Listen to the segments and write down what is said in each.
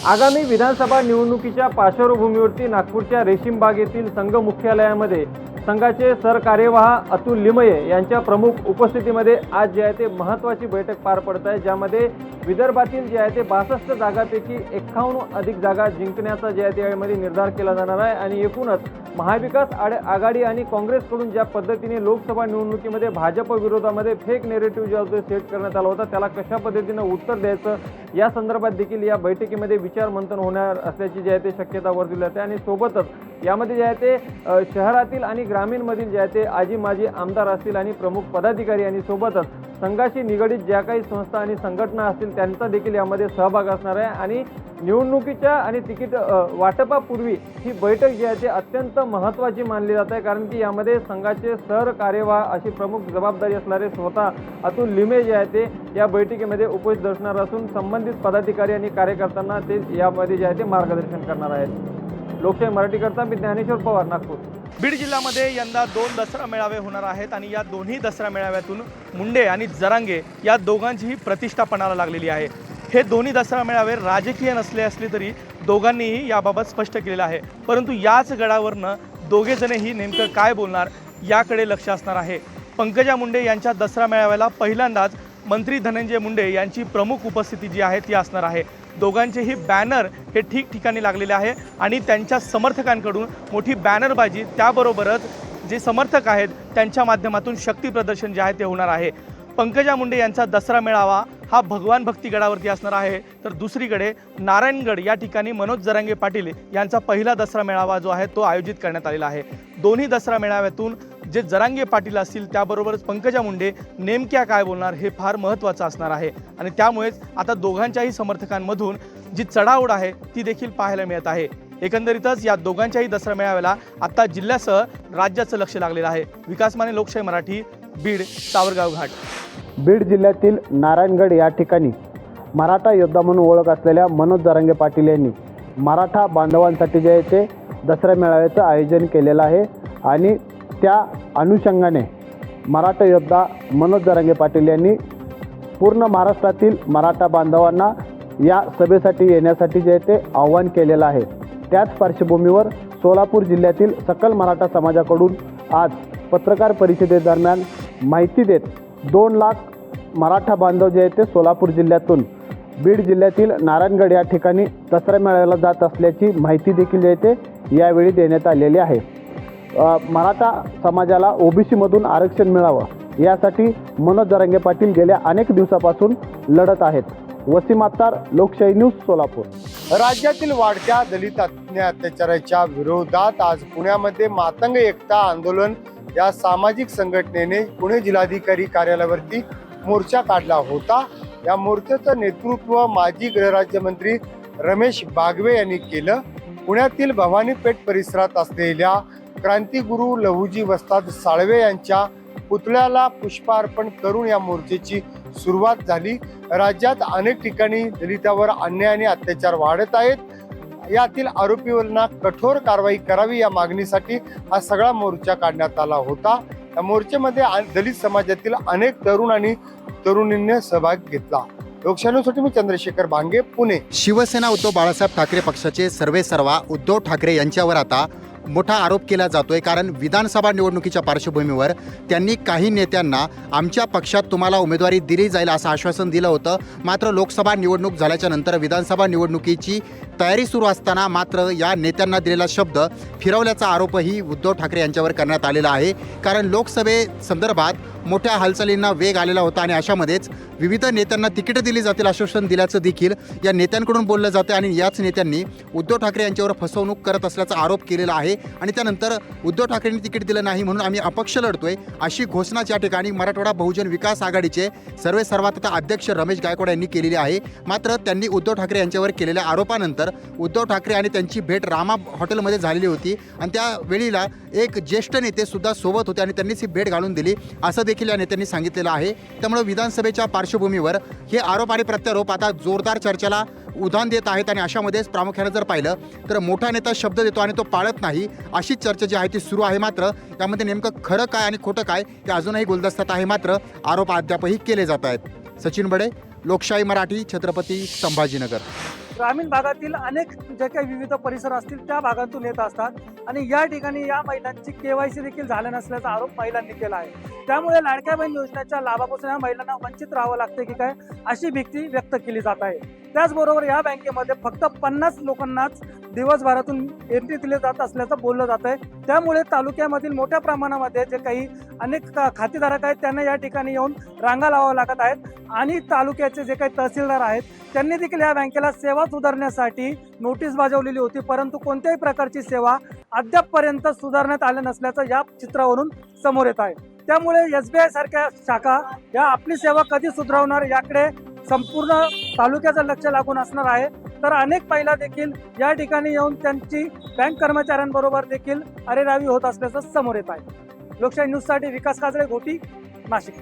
आगामी विधानसभा निवडणुकीच्या पार्श्वभूमीवरती नागपूरच्या रेशीमबाग येथील संघ मुख्यालयामध्ये संघाचे सरकार्यवाह अतुल लिमये यांच्या प्रमुख उपस्थितीमध्ये आज जे आहे ते महत्त्वाची बैठक पार पडत आहे, ज्यामध्ये विदर्भातील जे आहे ते 62 जागांपैकी 51 अधिक जागा जिंकण्याचा जे आहे त्यामध्ये निर्धार केला जाणार आहे। आणि एकूणच महाविकास आघाडी आणि काँग्रेसकडून ज्या पद्धतीने लोकसभा निवडणुकीमध्ये भाजप विरोधामध्ये फेक नेरेटिव्ह जो आहे सेट करण्यात आला होता, त्याला कशा पद्धतीने उत्तर द्यायचं या संदर्भात देखील या बैठकीमध्ये विचार मंथन होणार असल्याची जी आहे ते शक्यता वर्तवली जाते। आणि सोबतच यामध्ये जे आहे ते शहरातील आणि ग्रामीणमधील जे आहे ते आजी माजी आमदार असतील आणि प्रमुख पदाधिकारी आणि सोबतच संघाशी निगडित ज्या काही संस्था आणि संघटना असतील त्यांचा देखील यामध्ये सहभाग असणार आहे। आणि निवडणुकीच्या आणि तिकीट वाटपापूर्वी ही बैठक जी आहे ती अत्यंत महत्त्वाची मानली जाते, कारण की यामध्ये संघाचे सरकार्यवाह अशी प्रमुख जबाबदारी असणारे स्वतः अतुल लिमये जे आहे ते या बैठकीमध्ये उपस्थित असणार असून संबंधित पदाधिकारी आणि कार्यकर्त्यांना ते यामध्ये जे आहे ते मार्गदर्शन करणार आहेत। लोकशाही मराठीकरता मी ज्ञानेश्वर पवार, नागपूर। बीड जिल्ह्यामध्ये यंदा 2 दसरा मेळावे होणार आहेत आणि या दोन्ही दसरा मेळाव्यातून मुंडे आणि जरांगे या दोघांचीही प्रतिष्ठा पणाला लागलेली आहे। हे दोन्ही दसरा मेळावे राजकीय नसले असले तरी दोघांनीही याबाबत स्पष्ट केलेलं आहे, परंतु याच गडावरनं दोघेजणही नेमकं काय बोलणार याकडे लक्ष असणार आहे। पंकजा मुंडे यांच्या दसरा मेळाव्याला पहिल्यांदाच मंत्री धनंजय मुंडे यांची प्रमुख उपस्थिती जी आहे ती असणार आहे। दोघांचेही बॅनर हे ठिकठिकाणी लागलेले आहे आणि त्यांच्या समर्थकांकडून मोठी बॅनरबाजी, त्याबरोबरच जे समर्थक आहेत त्यांच्या माध्यमातून शक्ती प्रदर्शन जे आहे ते होणार आहे। पंकजा मुंडे यांचा दसरा मेळावा हा भगवान भक्ती गडावरती असणार आहे, तर दुसरीकडे नारायणगड या ठिकाणी मनोज जरांगे पाटील यांचा पहिला दसरा मेळावा जो आहे तो आयोजित करण्यात आलेला आहे। दोन्ही दसरा मेळाव्यातून जे जरांगे पाटील असतील त्याबरोबरच पंकजा मुंडे नेमक्या काय बोलणार हे फार महत्त्वाचं असणार आहे। आणि त्यामुळेच आता दोघांच्याही समर्थकांमधून जी चढाओढ आहे ती देखील पाहायला मिळत आहे। एकंदरीतच या दोघांच्याही दसरा मेळाव्याला आता जिल्ह्यासह राज्याचं लक्ष लागलेलं आहे। विकास माने, लोकशाही मराठी, बीड, सावरगाव घाट। बीड जिल्ह्यातील नारायणगड या ठिकाणी मराठा योद्धा म्हणून ओळख असलेल्या मनोज जरांगे पाटील यांनी मराठा बांधवांसाठी जे आहे ते दसरा मेळाव्याचं आयोजन केलेलं आहे आणि त्या अनुषंगाने मराठा योद्धा मनोज जरांगे पाटील यांनी पूर्ण महाराष्ट्रातील मराठा बांधवांना या सभेसाठी येण्यासाठी जे ते आवाहन केलेलं आहे। त्याच पार्श्वभूमीवर सोलापूर जिल्ह्यातील सकल मराठा समाजाकडून आज पत्रकार परिषदेदरम्यान माहिती देत 2 लाख मराठा बांधव जे आहेत ते सोलापूर जिल्ह्यातून बीड जिल्ह्यातील नारायणगड या ठिकाणी दसरा मेळाव्याला जात असल्याची माहिती देखील जे ते यावेळी देण्यात आलेली आहे। मराठा समाजाला ओबीसीमधून आरक्षण मिळावं यासाठी मनोज जरांगे पाटील गेल्या अनेक दिवसापासून लढत आहेत। वसीम अत्तार, लोकशाही न्यूज, सोलापूर। राज्यातील वाढत्या दलित अत्याचाराच्या विरोधात आज पुण्यामध्ये मातंग एकता आंदोलन या सामाजिक संघटनेने पुणे जिल्हाधिकारी कार्यालयावरती मोर्चा काढला होता। या मोर्चाचं नेतृत्व माजी गृहराज्यमंत्री रमेश बागवे यांनी केलं। पुण्यातील भवानीपेठ परिसरात असलेल्या क्रांतिगुरू लहुजी वस्ताद साळवे यांच्या पुतळ्याला पुष्पार्पण करून या मोर्चाची सुरुवात झाली। राज्यात अनेक ठिकाणी दलितांवर अन्याय आणि अत्याचार वाढत आहेत, यातील आरोपींना कठोर कारवाई करावी या मागणीसाठी हा सगळा मोर्चा काढण्यात आला होता। या मोर्चामध्ये दलित समाजातील अनेक तरुण आणि तरुणींनी सहभाग घेतला। लोकशाहीसाठी मी चंद्रशेखर भांगे, पुणे। शिवसेना उद्धव बाळासाहेब ठाकरे पक्षाचे सर्वेसर्वा उद्धव ठाकरे यांच्यावर आता मोठा आरोप केला जातोय, कारण विधानसभा निवडणुकीच्या पार्श्वभूमीवर त्यांनी काही नेत्यांना आमच्या पक्षात तुम्हाला उमेदवारी दिली जाईल असं आश्वासन दिलं होतं। मात्र लोकसभा निवडणूक झाल्याच्या नंतर विधानसभा निवडणुकीची तयारी सुरू असताना मात्र या नेत्यांना दिलेला शब्द फिरवल्याचा आरोपही उद्धव ठाकरे यांच्यावर करण्यात आलेला आहे। कारण लोकसभेसंदर्भात मोठ्या हालचालींना वेग आलेला होता आणि अशामध्येच विविध नेत्यांना तिकीटं दिली जातील आश्वासन दिल्याचं देखील या नेत्यांकडून बोललं जातं आणि याच नेत्यांनी उद्धव ठाकरे यांच्यावर फसवणूक करत असल्याचा आरोप केलेला आहे। आणि त्यानंतर उद्धव ठाकरेंनी तिकीट दिलं नाही म्हणून आम्ही अपक्ष लढतोय अशी घोषणा या ठिकाणी मराठवाडा बहुजन विकास आघाडीचे सर्वेसर्वा तथा अध्यक्ष रमेश गायकवाड यांनी केलेली आहे। मात्र त्यांनी उद्धव ठाकरे यांच्यावर केलेल्या आरोपानंतर उद्धव ठाकरे आणि त्यांची भेट रामा हॉटेलमध्ये झालेली होती आणि त्या वेळीला एक ज्येष्ठ नेते सुद्धा सोबत होते आणि त्यांनीच ही भेट घालून दिली असं देखील या नेत्यांनी सांगितलेलं आहे। त्यामुळे विधानसभेच्या पार्श्वभूमीवर हे आरोप आणि प्रत्यारोप आता जोरदार चर्चेला उधाण देत आहेत आणि अशामध्येच प्रामुख्याने जर पाहिलं तर मोठा नेता शब्द देतो आणि तो पाळत नाही अशी चर्चा जी आहे ती सुरू आहे। मात्र यामध्ये नेमकं खरं काय आणि खोटं काय हे अजूनही गुलदस्त्यात आहे, मात्र आरोप अद्यापही केले जात आहेत। सचिन बडे, लोकशाही मराठी, छत्रपती संभाजीनगर। ग्रामीण भागातील अनेक जे काही विविध परिसर असतील त्या भागातून येत असतात आणि या ठिकाणी या महिलांची KYC देखील झालं नसल्याचा आरोप महिलांनी केला आहे. त्यामुळे लाडक्या बहीण योजनेच्या लाभापासून या महिलांना वंचित राहावं लागते की काय अशी भीती व्यक्त केली जात आहे. त्याचबरोबर या बँकेमध्ये फक्त 50 लोकांनाच दिवसभरातून एंट्री दिली जात असल्याचं बोललं जात आहे. त्यामुळे तालुक्यामधील मोठ्या प्रमाणामध्ये जे काही अनेक खातेधारक आहेत त्यांना या ठिकाणी येऊन रांगा लावाव्या लागत आहेत आणि तालुक्याचे जे काही तहसीलदार आहेत त्यांनी देखील या बँकेला सेवा सुधारण्यासाठी नोटीस बजावलेली होती, परंतु कोणत्याही प्रकारची सेवा अद्यापपर्यंत सुधारण्यात आल्या नसल्याचं या चित्रावरून समोर येत आहे. त्यामुळे SBI सारख्या शाखा या आपली सेवा कधी सुधारवणार याकडे संपूर्ण तालुक्याचं लक्ष लागून असणार आहे. तर अनेक महिला देखील या ठिकाणी येऊन त्यांची बँक कर्मचाऱ्यांबरोबर देखील अरेरावी होत असल्याचं समोर येत आहे. लोकशाही न्यूजसाठी विकास काजळे, घोटी, नाशिक.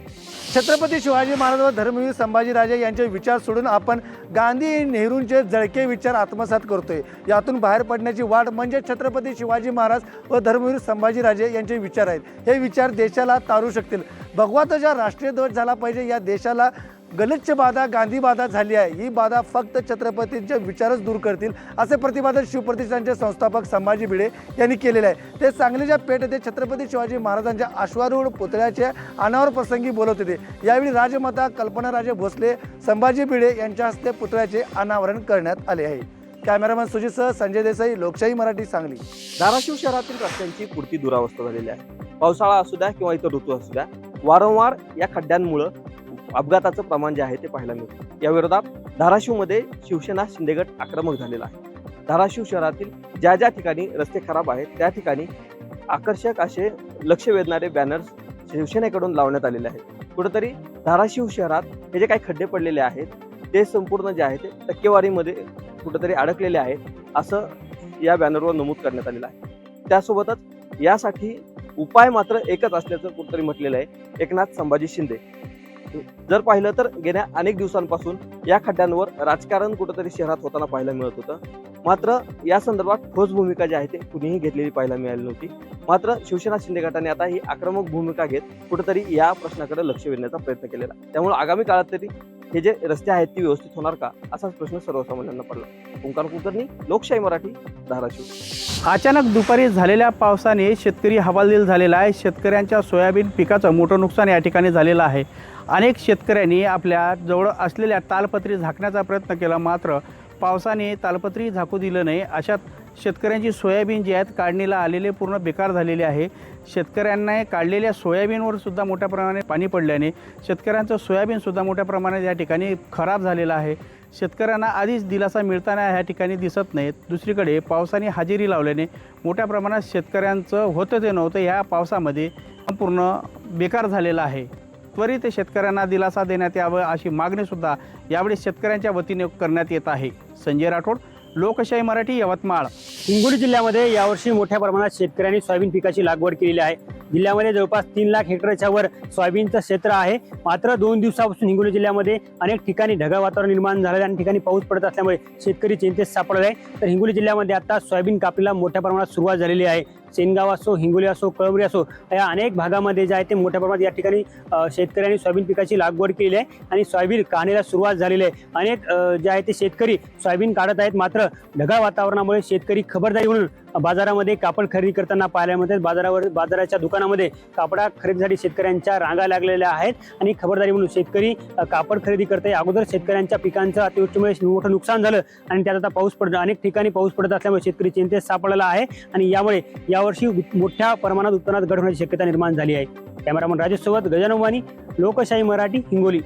छत्रपती शिवाजी महाराज व धर्मवीर संभाजीराजे यांचे विचार सोडून आपण गांधी नेहरूंचे जळके विचार आत्मसात करतोय. यातून बाहेर पडण्याची वाट म्हणजे छत्रपती शिवाजी महाराज व धर्मवीर संभाजीराजे यांचे विचार आहेत. हे विचार देशाला तारू शकतील. भगवाचा राष्ट्रीय ध्वज झाला पाहिजे. या देशाला गलिच्छ बाधा गांधी बाधा झाली आहे. ही बाधा फक्त छत्रपतींचे विचारच दूर करतील असे प्रतिपादन शिवप्रतिष्ठानचे संस्थापक संभाजी भिडे यांनी केलेले आहे. ते सांगलीच्या पेठ येथे छत्रपती शिवाजी महाराजांच्या अश्वारूढ पुतळ्याच्या अनावर प्रसंगी बोलत होते. यावेळी राजमाता कल्पनाराजे भोसले, संभाजी भिडे यांच्या हस्ते पुतळ्याचे अनावरण करण्यात आले आहे. कॅमेरामॅन सुजितसह संजय देसाई, लोकशाही मराठी, सांगली. धाराशिव शहरातील रस्त्यांची पुरती दुरावस्था झालेली आहे. पावसाळा असू द्या किंवा इतर ऋतू असू द्या, वारंवार या खड्ड्यांमुळे अपघाताचं प्रमाण जे आहे ते पाहायला मिळतं. या विरोधात धाराशिवमध्ये शिवसेना शिंदे गट आक्रमक झालेला आहे. धाराशिव शहरातील ज्या ज्या ठिकाणी रस्ते खराब आहेत त्या ठिकाणी आकर्षक असे लक्ष वेधणारे बॅनर्स शिवसेनेकडून लावण्यात आलेले आहेत. कुठेतरी धाराशिव शहरात हे जे काही खड्डे पडलेले आहेत ते संपूर्ण जे आहे ते टक्केवारीमध्ये कुठेतरी अडकलेले आहेत असं या बॅनरवर नमूद करण्यात आलेलं आहे. त्यासोबतच यासाठी उपाय मात्र एकच असल्याचं कुठेतरी म्हटलेलं आहे. एकनाथ संभाजी शिंदे. जर पाहिलं तर गेल्या अनेक दिवसांपासून या खड्ड्यांवर राजकारण कुठेतरी शहरात होताना पाहायला मिळत होतं. मात्र या संदर्भात ठोस भूमिका जी आहे ते कुणीही घेतलेली पाहायला मिळाली नव्हती. मात्र शिवसेना शिंदे गटाने आता ही आक्रमक भूमिका घेत कुठेतरी या प्रश्नाकडे लक्ष वेधण्याचा प्रयत्न केलेला. त्यामुळे आगामी काळात तरी हे जे रस्ते आहेत ती व्यवस्थित होणार का असाच प्रश्न सर्वसामान्यांना पडला. ओंकार कुलकर्णी, लोकशाही मराठी, धाराशिव. अचानक दुपारी झालेल्या पावसाने शेतकरी हवालदिल झालेला आहे. शेतकऱ्यांच्या सोयाबीन पिकाचं मोठं नुकसान या ठिकाणी झालेलं आहे. अनेक शेतकऱ्यांनी आपल्या जवळ असलेल्या तालपत्री झाकण्याचा प्रयत्न केला, मात्र पावसाने तालपत्री झाकू दिलं नाही. अशात शेतकऱ्यांची सोयाबीन जी आहेत काढणीला आलेले पूर्ण बेकार झालेले आहे. शेतकऱ्यांना काढलेल्या सोयाबीनवर सुद्धा मोठ्या प्रमाणाने पाणी पडल्याने शेतकऱ्यांचं सोयाबीनसुद्धा मोठ्या प्रमाणात या ठिकाणी खराब झालेलं आहे. शेतकऱ्यांना आधीच दिलासा मिळताना ह्या ठिकाणी दिसत नाहीत. दुसरीकडे पावसाने हजेरी लावल्याने मोठ्या प्रमाणात शेतकऱ्यांचं होतं ते नव्हतं ह्या पावसामध्ये संपूर्ण बेकार झालेलं आहे. त्वरित शेतकऱ्यांना दिलासा देण्यात यावं अशी मागणीसुद्धा यावेळी शेतकऱ्यांच्या वतीने करण्यात येत आहे. संजय राठोड, लोकशाही मराठी, यवतमाळ. हिंगोली जिल्ह्यामध्ये यावर्षी मोठ्या प्रमाणात शेतकऱ्यांनी सोयाबीन पिकाची लागवड केलेली आहे. जिल्ह्यामध्ये जवळपास 3 लाख हेक्टरच्या वर सोयाबीनचं क्षेत्र आहे. मात्र 2 दिवसापासून हिंगोली जिल्ह्यामध्ये अनेक ठिकाणी ढगाळ वातावरण निर्माण झालेलं आहे आणि ठिकाणी पाऊस पडत असल्यामुळे शेतकरी चिंतेत सापडले आहे. तर हिंगोली जिल्ह्यामध्ये आता सोयाबीन कापणीला मोठ्या प्रमाणात सुरुवात झालेली आहे. सेनगाव असो, हिंगोली असो, कळमरी असो, या अनेक भागामध्ये जे आहे ते मोठ्या प्रमाणात या ठिकाणी शेतकऱ्यांनी सोयाबीन पिकाची लागवड केली आहे आणि सोयाबीन काढणीला सुरुवात झालेली आहे. अनेक जे आहे ते शेतकरी सोयाबीन काढत आहेत. मात्र ढगाळ वातावरणामुळे शेतकरी खबरदारी म्हणून बाजारामध्ये कापड खरेदी करताना पाहायला मिळतात. बाजाराच्या दुकानामध्ये कापडा खरेदीसाठी शेतकऱ्यांच्या रांगा लागलेल्या आहेत आणि खबरदारी म्हणून शेतकरी कापड खरेदी करताय. अगोदर शेतकऱ्यांच्या पिकांचं अतिवृष्टीमुळे मोठं नुकसान झालं आणि त्यात आता पाऊस पडतो. अनेक ठिकाणी पाऊस पडत असल्यामुळे शेतकरी चिंतेत सापडलेला आहे आणि यामुळे यावर्षी मोठ्या प्रमाणात उत्पन्नात घट होण्याची शक्यता निर्माण झाली आहे. कॅमेरामन राजेश सोबत गजानन वाणी, लोकशाही मराठी, हिंगोली.